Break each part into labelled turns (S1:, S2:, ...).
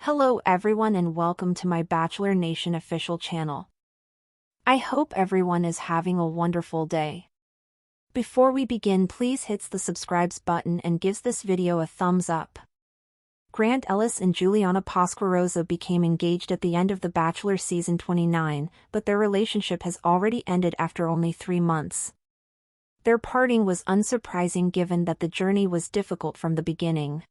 S1: Hello everyone and welcome to my Bachelor Nation official channel. I hope everyone is having a wonderful day. Before we begin, please hit the subscribe button and gives this video a thumbs up. Grant Ellis and Juliana Pasquarosa became engaged at the end of The Bachelor season 29, but their relationship has already ended after only 3 months. Their parting was unsurprising given that the journey was difficult from the beginning.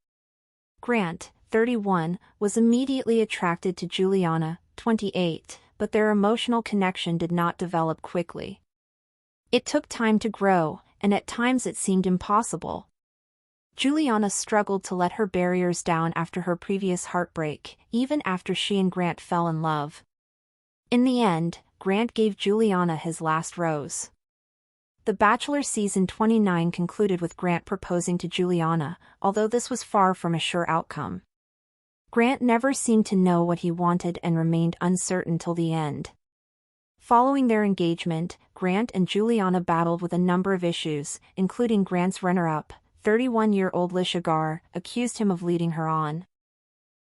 S1: Grant, 31, was immediately attracted to Juliana, 28, but their emotional connection did not develop quickly. It took time to grow, and at times it seemed impossible. Juliana struggled to let her barriers down after her previous heartbreak, even after she and Grant fell in love. In the end, Grant gave Juliana his last rose. The Bachelor season 29 concluded with Grant proposing to Juliana, although this was far from a sure outcome. Grant never seemed to know what he wanted and remained uncertain till the end. Following their engagement, Grant and Juliana battled with a number of issues, including Grant's runner-up, 31-year-old Lisha Gar, accused him of leading her on.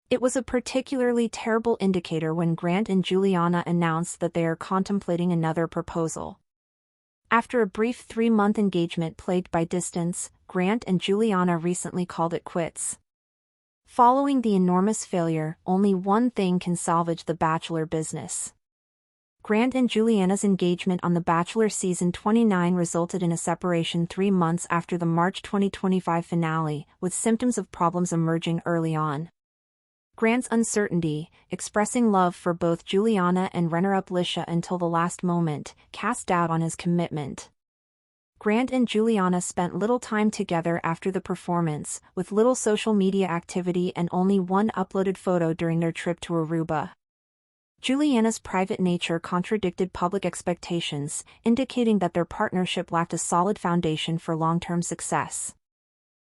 S1: It was a particularly terrible indicator when Grant and Juliana announced that they are contemplating another proposal. After a brief 3-month engagement plagued by distance, Grant and Juliana recently called it quits. Following the enormous failure, only one thing can salvage the Bachelor business. Grant and Juliana's engagement on The Bachelor season 29 resulted in a separation 3 months after the March 2025 finale, with symptoms of problems emerging early on. Grant's uncertainty, expressing love for both Juliana and runner-up Lisha until the last moment, cast doubt on his commitment. Grant and Juliana spent little time together after the performance, with little social media activity and only one uploaded photo during their trip to Aruba. Juliana's private nature contradicted public expectations, indicating that their partnership lacked a solid foundation for long-term success.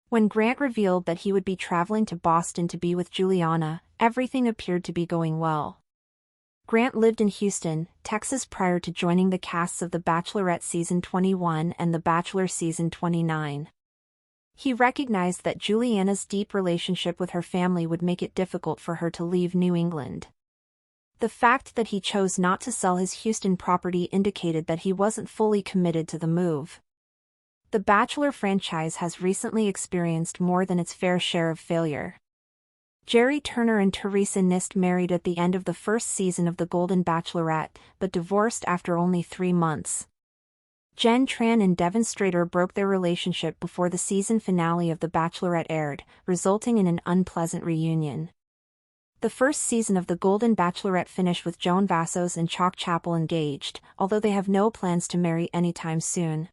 S1: When Grant revealed that he would be traveling to Boston to be with Juliana, everything appeared to be going well. Grant lived in Houston, Texas prior to joining the casts of The Bachelorette season 21 and The Bachelor season 29. He recognized that Juliana's deep relationship with her family would make it difficult for her to leave New England. The fact that he chose not to sell his Houston property indicated that he wasn't fully committed to the move. The Bachelor franchise has recently experienced more than its fair share of failure. Jerry Turner and Teresa Nist married at the end of the first season of The Golden Bachelorette, but divorced after only 3 months. Jen Tran and Devon Strader broke their relationship before the season finale of The Bachelorette aired, resulting in an unpleasant reunion. The first season of The Golden Bachelorette finished with Joan Vassos and Chalk Chappell engaged, although they have no plans to marry anytime soon.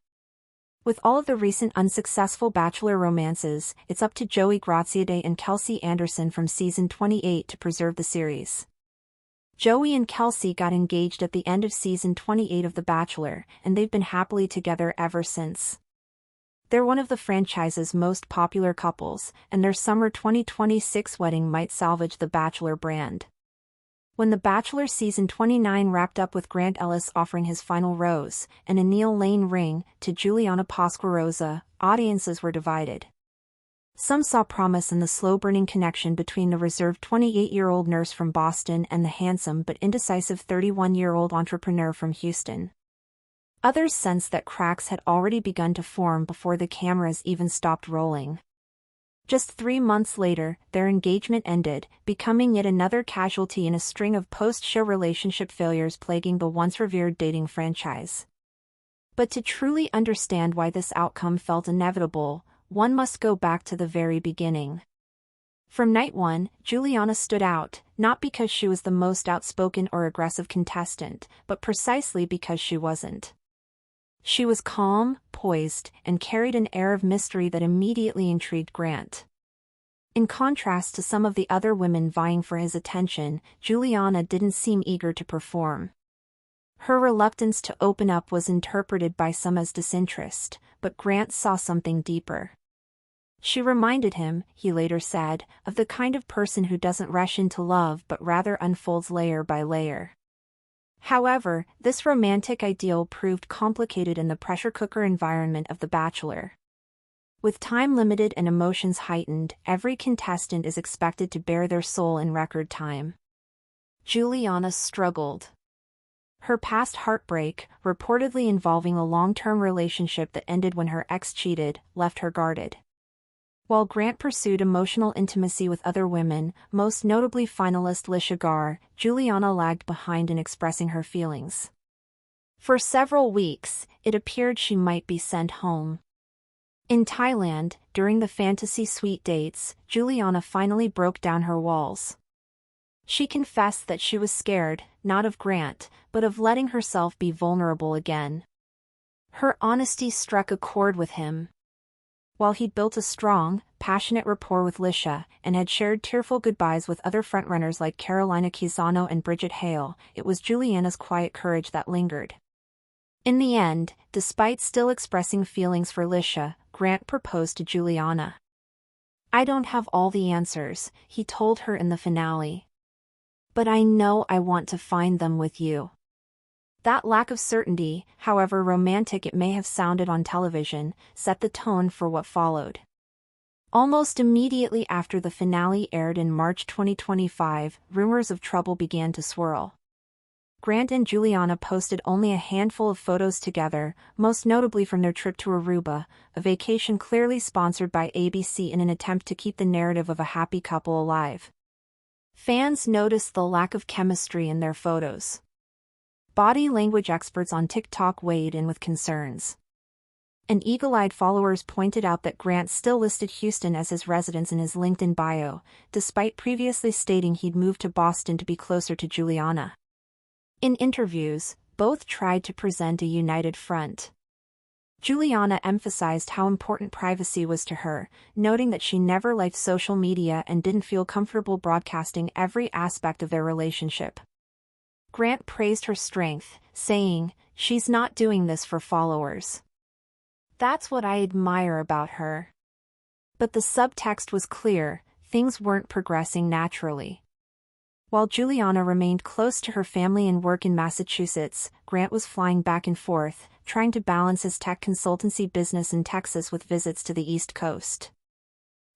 S1: With all of the recent unsuccessful Bachelor romances, it's up to Joey Graziadei and Kelsey Anderson from season 28 to preserve the series. Joey and Kelsey got engaged at the end of season 28 of The Bachelor, and they've been happily together ever since. They're one of the franchise's most popular couples, and their summer 2026 wedding might salvage the Bachelor brand. When The Bachelor season 29 wrapped up with Grant Ellis offering his final rose, and a Neil Lane ring, to Juliana Pasquarosa, audiences were divided. Some saw promise in the slow-burning connection between the reserved 28-year-old nurse from Boston and the handsome but indecisive 31-year-old entrepreneur from Houston. Others sensed that cracks had already begun to form before the cameras even stopped rolling. Just 3 months later, their engagement ended, becoming yet another casualty in a string of post-show relationship failures plaguing the once-revered dating franchise. But to truly understand why this outcome felt inevitable, one must go back to the very beginning. From night one, Juliana stood out, not because she was the most outspoken or aggressive contestant, but precisely because she wasn't. She was calm, poised, and carried an air of mystery that immediately intrigued Grant. In contrast to some of the other women vying for his attention, Juliana didn't seem eager to perform. Her reluctance to open up was interpreted by some as disinterest, but Grant saw something deeper. She reminded him, he later said, of the kind of person who doesn't rush into love but rather unfolds layer by layer. However, this romantic ideal proved complicated in the pressure cooker environment of The Bachelor. With time limited and emotions heightened, every contestant is expected to bare their soul in record time. Juliana struggled. Her past heartbreak, reportedly involving a long-term relationship that ended when her ex cheated, left her guarded. While Grant pursued emotional intimacy with other women, most notably finalist Lisha Gar, Juliana lagged behind in expressing her feelings. For several weeks, it appeared she might be sent home. In Thailand, during the fantasy suite dates, Juliana finally broke down her walls. She confessed that she was scared, not of Grant, but of letting herself be vulnerable again. Her honesty struck a chord with him. While he'd built a strong, passionate rapport with Lisha, and had shared tearful goodbyes with other frontrunners like Carolina Quezano and Bridget Hale, it was Juliana's quiet courage that lingered. In the end, despite still expressing feelings for Lisha, Grant proposed to Juliana. "I don't have all the answers," he told her in the finale. "But I know I want to find them with you." That lack of certainty, however romantic it may have sounded on television, set the tone for what followed. Almost immediately after the finale aired in March 2025, rumors of trouble began to swirl. Grant and Juliana posted only a handful of photos together, most notably from their trip to Aruba, a vacation clearly sponsored by ABC in an attempt to keep the narrative of a happy couple alive. Fans noticed the lack of chemistry in their photos. Body language experts on TikTok weighed in with concerns. And eagle-eyed followers pointed out that Grant still listed Houston as his residence in his LinkedIn bio, despite previously stating he'd moved to Boston to be closer to Juliana. In interviews, both tried to present a united front. Juliana emphasized how important privacy was to her, noting that she never liked social media and didn't feel comfortable broadcasting every aspect of their relationship. Grant praised her strength, saying, "She's not doing this for followers. That's what I admire about her." But the subtext was clear: things weren't progressing naturally. While Juliana remained close to her family and work in Massachusetts, Grant was flying back and forth, trying to balance his tech consultancy business in Texas with visits to the East Coast.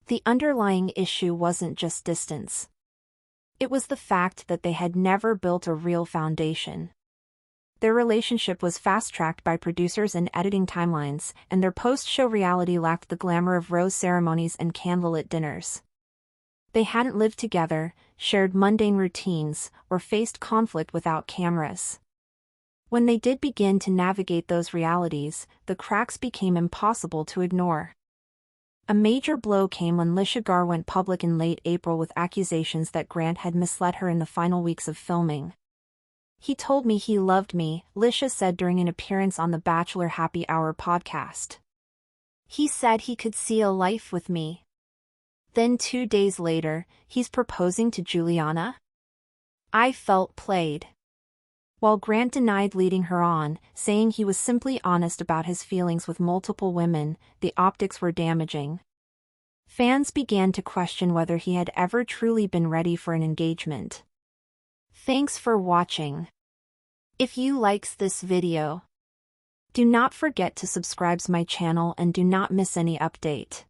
S1: The underlying issue wasn't just distance. It was the fact that they had never built a real foundation. Their relationship was fast-tracked by producers and editing timelines, and their post-show reality lacked the glamour of rose ceremonies and candlelit dinners. They hadn't lived together, shared mundane routines, or faced conflict without cameras. When they did begin to navigate those realities, the cracks became impossible to ignore. A major blow came when Lisha Gar went public in late April with accusations that Grant had misled her in the final weeks of filming. "He told me he loved me," Lisha said during an appearance on the Bachelor Happy Hour podcast. "He said he could see a life with me." Then 2 days later, he's proposing to Juliana? "I felt played." While Grant denied leading her on, saying he was simply honest about his feelings with multiple women, the optics were damaging. Fans began to question whether he had ever truly been ready for an engagement. Thanks for watching. If you likes this video, do not forget to subscribe to my channel and do not miss any update.